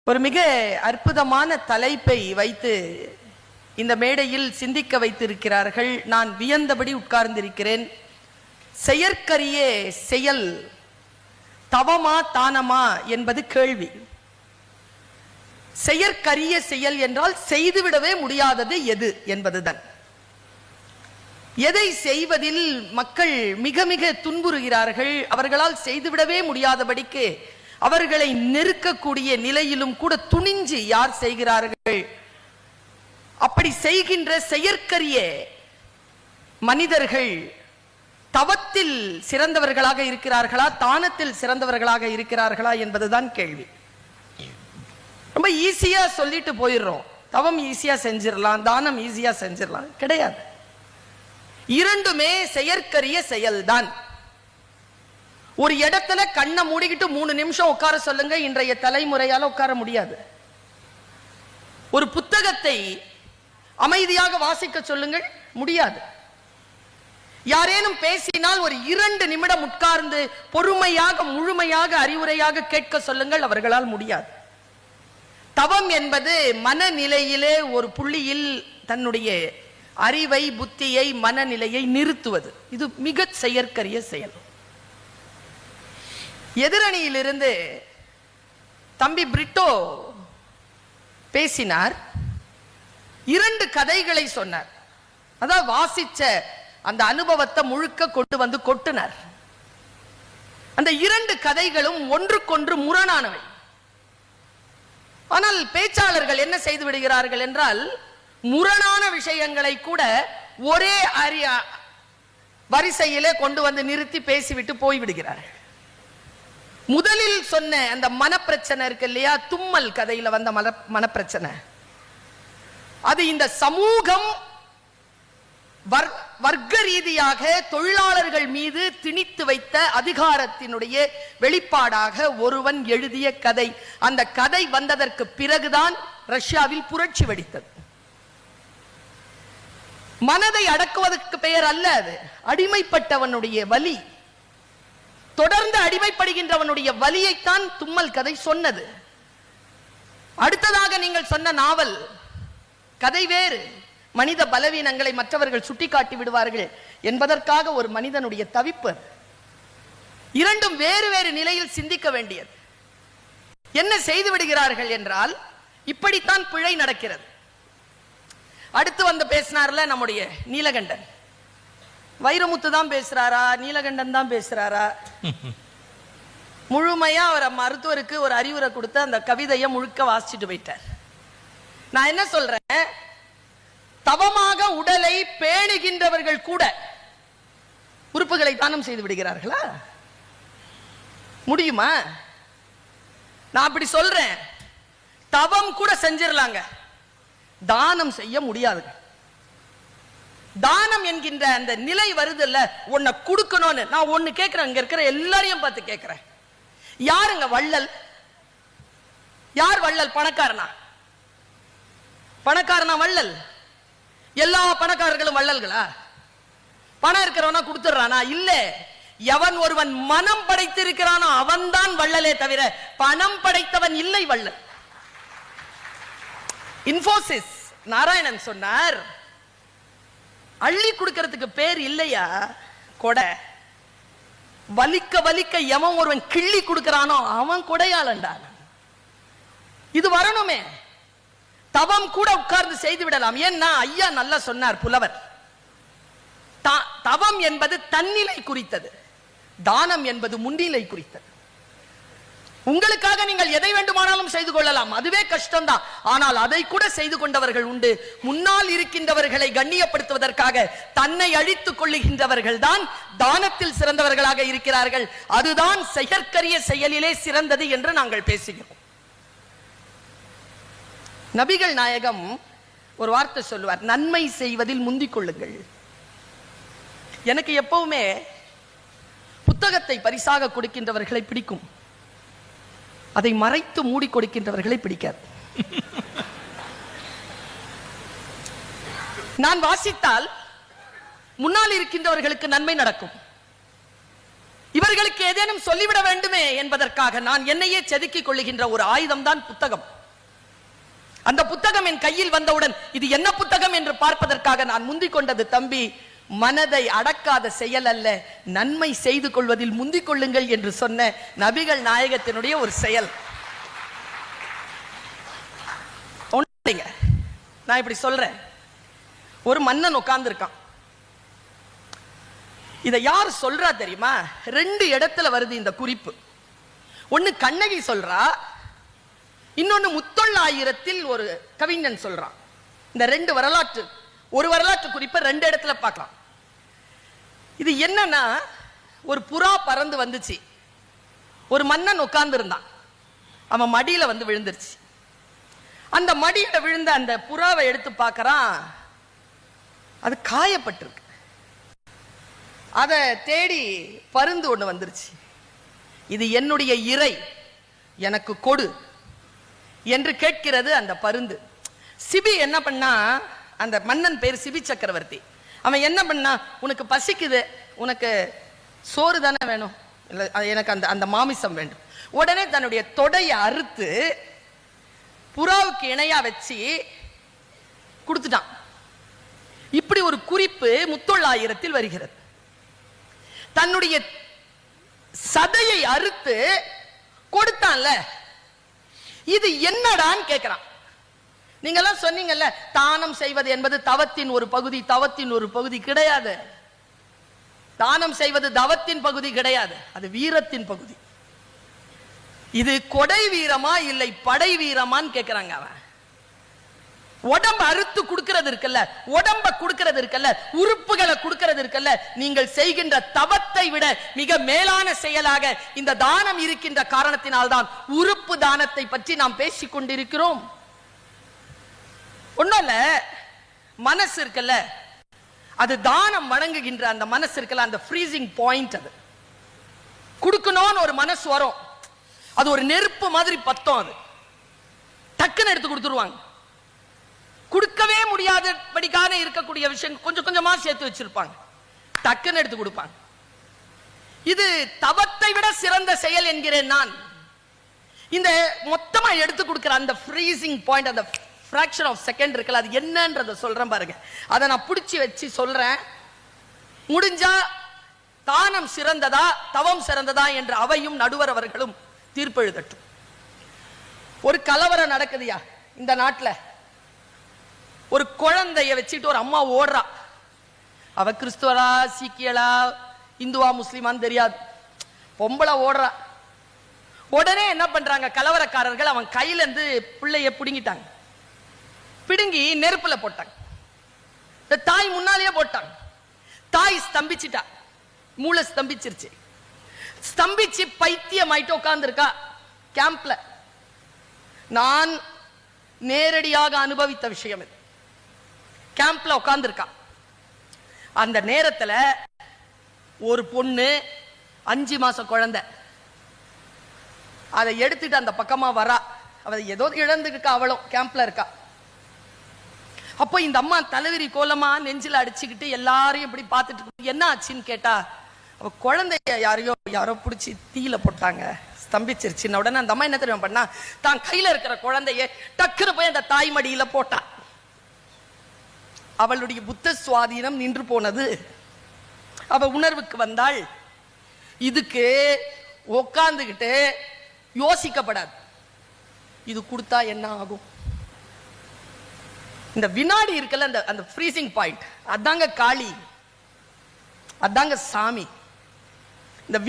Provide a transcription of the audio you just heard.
ஒரு மிக அற்புதமான தலைப்பை வைத்து இந்த மேடையில் சிந்திக்க வைத்திருக்கிறார்கள். நான் வியந்தபடி உட்கார்ந்திருக்கிறேன். செயற்கரிய செயல் தவமா தானமா என்பது கேள்வி. செயற்கரிய செயல் என்றால் செய்துவிடவே முடியாதது எது என்பதுதான். எதை செய்வதில் மக்கள் மிக மிக துன்புறுகிறார்கள். அவர்களால் செய்துவிடவே முடியாதபடிக்கு அவர்களை நெருக்கக்கூடிய நிலையிலும் கூட துணிஞ்சு யார் செய்கிறார்கள்? அப்படி செய்கின்ற செயற்கரிய மனிதர்கள் தவத்தில் சிறந்தவர்களாக இருக்கிறார்களா, தானத்தில் சிறந்தவர்களாக இருக்கிறார்களா என்பதுதான் கேள்வி. ரொம்ப ஈஸியா சொல்லிட்டு போயிடுறோம். தவம் ஈஸியா செஞ்சிடலாம், தானம் ஈஸியா செஞ்சிடலாம். கிடையாது. இரண்டுமே செயற்கரிய செயல்தான். ஒரு இடத்துல கண்ணை மூடிக்கிட்டு 3 நிமிஷம் உட்கார சொல்லுங்க, இன்றைய தலைமுறையால உட்கார முடியாது. ஒரு புத்தகத்தை அமைதியாக வாசிக்க சொல்லுங்கள், முடியாது. யாரேனும் பேசினால் ஒரு 2 நிமிடம் உட்கார்ந்து பொறுமையாக முழுமையாக அறிவுரையாக கேட்க சொல்லுங்கள், அவர்களால் முடியாது. தவம் என்பது மனநிலையிலே ஒரு புள்ளியில் தன்னுடைய அறிவை, புத்தியை, மனநிலையை நிறுத்துவது. இது மிக செயற்கரிய செயல். எதிரணியிலிருந்து தம்பி பிரிட்டோ பேசினார். 2 கதைகளை சொன்னார். அதான் வாசிச்ச அந்த அனுபவத்தை முழுக்க கொண்டு வந்து கொட்டினார். அந்த 2 கதைகளும் ஒன்றுக்கொன்று முரணானவை. ஆனால் பேச்சாளர்கள் என்ன செய்து விடுகிறார்கள் என்றால், முரணான விஷயங்களை கூட ஒரே வரிசையிலே கொண்டு வந்து நிறுத்தி பேசிவிட்டு போய்விடுகிறார்கள். முதலில் சொன்ன அந்த மனப்பிரச்சனை இருக்கு இல்லையா, தும்மல் கதையில வந்த மனப்பிரச்சனை, அது இந்த சமூகம் வர்க்க ரீதியாக தொழிலாளர்கள் மீது திணித்து வைத்த அதிகாரத்தினுடைய வெளிப்பாடாக ஒருவன் எழுதிய கதை. அந்த கதை வந்ததற்கு பிறகுதான் ரஷ்யாவில் புரட்சி வெடித்தது. மனதை அடக்குவதற்கு பெயர் அல்ல அது, அடிமைப்பட்டவனுடைய வலி, தொடர்ந்து அடிமைப்படுகின்றவனுடைய வலியைத்தான் தும்மல் கதை சொன்னது. அடுத்ததாக நீங்கள் சொன்ன நாவல் கதை வேறு. மனித பலவீனங்களை மற்றவர்கள் சுட்டிக்காட்டி விடுவார்கள் என்பதற்காக ஒரு மனிதனுடைய தவிப்பு. இரண்டும் வேறு வேறு நிலையில் சிந்திக்க வேண்டியது. என்ன செய்து விடுகிறார்கள் என்றால், இப்படித்தான் பிழை நடக்கிறது. அடுத்து வந்து பேசினார்ல நம்முடைய நீலகண்டன், வைரமுத்து தான் பேசுறாரா, நீலகண்டன் தான் பேசுறாரா? முழுமையா அவர் மருத்துவருக்கு ஒரு அறிவுரை கொடுத்து அந்த கவிதையை முழுக்க வாசிச்சுட்டு போயிட்டார். நான் என்ன சொல்றேன், தவமாக உடலை பேணுகின்றவர்கள் கூட உறுப்புகளை தானம் செய்து விடுகிறார்களா? முடியுமா? நான் அப்படி சொல்றேன், தவம் கூட செஞ்சிடலாங்க, தானம் செய்ய முடியாது. தானம் என்கின்ற அந்த நிலை வருது இல்ல, உன்னை கொடுக்கணும்னு. நான் ஒண்ணு கேட்கிறேன், இங்க இருக்கிற எல்லாரையும் பார்த்து கேட்கிறேன், யாருங்க வள்ளல்? யார் வள்ளல்? பணக்காரனா? பணக்காரனா வள்ளல்? எல்லா பணக்காரர்களும் வள்ளல்களா? பணம் இருக்கிறவனா கொடுத்துறானா? இல்ல. எவன் ஒருவன் மனம் படைத்திருக்கிறானோ அவன்தான் வள்ளலே தவிர பணம் படைத்தவன் இல்லை வள்ளல். இன்ஃபோசிஸ் நாராயணன் சொன்னார், அள்ளி கொடுக்கிறதுக்கு பேர் இல்லையா கொடை. வலிக்க வலிக்க எவன் ஒருவன் கிள்ளி கொடுக்கிறானோ அவன் கொடையாளண்டா. இது வரணுமே. தவம் கூட உட்கார்ந்து செய்து விடலாம். ஏன்னா ஐயா நல்லா சொன்னார் புலவர், தவம் என்பது தன்னிலை குறித்தது, தானம் என்பது முன்னிலை குறித்தது. உங்களுக்காக நீங்கள் எதை வேண்டுமானாலும் செய்து கொள்ளலாம், அதுவே கஷ்டம்தான். ஆனால் அதை கூட செய்து கொண்டவர்கள் உண்டு. முன்னால் இருக்கின்றவர்களை கண்ணியப்படுத்துவதற்காக தன்னை அழித்துக் கொள்ளுகின்றவர்கள் தான் தானத்தில் சிறந்தவர்களாக இருக்கிறார்கள். அதுதான் செயற்கரிய செயலிலே சிறந்தது என்று நாங்கள் பேசுகிறோம். நபிகள் நாயகம் ஒரு வார்த்தை சொல்லுவார், நன்மை செய்வதில் முந்திக் கொள்ளுங்கள். எனக்கு எப்பவுமே புத்தகத்தை பரிசாக கொடுக்கின்றவர்களை பிடிக்கும், அதை மறைத்து மூடி கொடுக்கின்றவர்களை பிடிக்காது. நான் வாசித்தால் முன்னால் இருக்கின்றவர்களுக்கு நன்மை நடக்கும். இவர்களுக்கு ஏதேனும் சொல்லிவிட வேண்டுமே என்பதற்காக நான் என்னையே செதுக்கிக் கொள்ளுகின்ற ஒரு ஆயுதம் தான் புத்தகம். அந்த புத்தகம் என் கையில் வந்தவுடன் இது என்ன புத்தகம் என்று பார்ப்பதற்காக நான் முந்திக் கொண்டது, தம்பி, மனதை அடக்காத செயல் அல்ல, நன்மை செய்து கொள்வதில் முந்திக் கொள்ளுங்கள் என்று சொன்ன நபிகள் நாயகத்தினுடைய ஒரு செயல். நான் இப்படி சொல்றேன். ஒரு மன்னன் உட்கார்ந்து இருக்கான். இதை யார் சொல்றா தெரியுமா? 2 இடத்துல வருது இந்த குறிப்பு. ஒன்னு கண்ணகி சொல்றா, இன்னொன்னு முத்தொள்ளாயிரத்தில் ஒரு கவிஞன் சொல்றான். இந்த 2 வரலாற்று, ஒரு வரலாற்று குறிப்பை 2 இடத்துல பார்க்கலாம். இது என்னன்னா, ஒரு புறா பறந்து வந்துச்சு, ஒரு மன்னன் உட்கார்ந்து இருந்தான், அவன் மடியில வந்து விழுந்துருச்சு. அந்த மடியில விழுந்த அந்த புறாவை எடுத்து பார்க்கறான், அது காயப்பட்டிருக்கு. அதை தேடி பருந்து ஒண்ணு வந்துருச்சு. இது என்னுடைய இறை, எனக்கு கொடு என்று கேட்கிறது அந்த பருந்து. சிபி என்ன பண்ணா, அந்த மன்னன் பேர் சிபி சக்கரவர்த்தி, அவன் என்ன பண்ணா, உனக்கு பசிக்குது, உனக்கு சோறு தானே வேணும், இல்லை எனக்கு அந்த அந்த மாமிசம் வேண்டும். உடனே தன்னுடைய தொடையை அறுத்து புறாவுக்கு இணையா வச்சு கொடுத்துட்டான். இப்படி ஒரு குறிப்பு முத்தொள்ளாயிரத்தில் வருகிறது. தன்னுடைய சதையை அறுத்து கொடுத்தான்ல, இது என்னடான்னு கேட்கிறான். நீங்க எல்லாம் சொன்னீங்கல்ல, தானம் செய்வது என்பது தவத்தின் ஒரு பகுதி, தவத்தின் ஒரு பகுதி கிடையாது. தானம் செய்வது தவத்தின் பகுதி கிடையாது, அது வீரத்தின் பகுதி. இது கொடை வீரமா இல்லை படை வீரமான்னு கேட்கிறாங்க. அவன் உடம்ப அறுத்து கொடுக்கிறது இருக்குல்ல, உடம்ப கொடுக்கிறது இருக்குல்ல, உறுப்புகளை கொடுக்கிறது இருக்குல்ல, நீங்கள் செய்கின்ற தவத்தை விட மிக மேலான செயலாக இந்த தானம் இருக்கின்ற காரணத்தினால்தான் உறுப்பு தானத்தை பற்றி நாம் பேசிக் கொண்டிருக்கிறோம். ஒண்ணுல மனசு இருக்குல்ல, அது தானம் வழங்குகின்ற அந்த மனசு இருக்குல்ல, அந்த ஃப்ரீசிங் பாயிண்ட், அது கொடுக்கணும்னு ஒரு மனசு வரும், அது ஒரு நெருப்பு மாதிரி பத்தம், அது டக்குன்னு எடுத்து கொடுத்துருவாங்க. கொடுக்கவே முடியாதபடிக்கான இருக்கக்கூடிய விஷயம் கொஞ்சம் கொஞ்சமா சேர்த்து வச்சிருப்பாங்க, டக்குன்னு எடுத்து கொடுப்பாங்க. இது தவத்தை விட சிறந்த செயல் என்கிறேன் நான். இந்த மொத்தமா எடுத்து கொடுக்கிற அந்த ஃப்ரீசிங் பாயிண்ட், அந்த ஃபிராக்ஷன் ஆஃப் செகண்ட் இருக்குல்ல, அது என்னன்றத சொல்றேன் பாருங்க. அதை நான் பிடிச்சி வச்சு சொல்றேன். முடிஞ்சா தானம் சிறந்ததா தவம் சிறந்ததா என்று அவையும் நடுவர் அவர்களும் தீர்ப்பு எழுதட்டும். ஒரு கலவரம் நடக்குதுயா இந்த நாட்டில். ஒரு குழந்தைய வச்சுட்டு ஒரு அம்மா ஓடுறா. அவ கிறிஸ்துவரா சீக்கியலா இந்துவா முஸ்லிமான்னு தெரியாது, பொம்பளை ஓடுறா. உடனே என்ன பண்றாங்க கலவரக்காரர்கள், அவன் கையில இருந்து பிள்ளைய பிடுங்கிட்டாங்க. பிடுங்கி நெருப்புல போட்டாங்க. இந்த தாய் முன்னாலேயே போட்டாங்க. தாய் ஸ்தம்பிச்சிட்டா, மூளை ஸ்தம்பிச்சிருச்சு. ஸ்தம்பிச்சு பைத்தியம் ஆயிட்டு உட்கார்ந்து இருக்கா கேம்ப்ல. நான் நேரடியாக அனுபவித்த விஷயம் இது. கேம்ப்ல உட்கார்ந்து இருக்கா. அந்த நேரத்துல ஒரு பொண்ணு 5 மாச குழந்தை அதை எடுத்துட்டு அந்த பக்கமா வரா. அவ ஏதோ இழந்துருக்கா, அவளும் கேம்ப்ல இருக்கா. அப்போ இந்த அம்மா தலைவிரி கோலமா நெஞ்சில அடிச்சுக்கிட்டு எல்லாரையும் இப்படி பார்த்துட்டு, என்ன ஆச்சுன்னு கேட்டா, அவ குழந்தைய யாரோ பிடிச்சி தீயில போட்டாங்க, ஸ்தம்பிச்சிருச்சு. உடனே அந்த அம்மா என்ன தெரியுமா பண்ணா, தான் கையில இருக்கிற குழந்தைய டக்குன்னு போய் அந்த தாய் மடியில போட்டா. அவளுடைய புத்த சுவாதீனம் நின்று போனது. அவ உணர்வுக்கு வந்தாள். இதுக்கு உட்கார்ந்துகிட்டு யோசிக்கப்படாது, இது கொடுத்தா என்ன ஆகும். இந்த வினாடி இருக்குல்ல, அந்த ஃப்ரீசிங் பாயிண்ட், அதாங்க காளி, அதாங்க சாமி. இந்த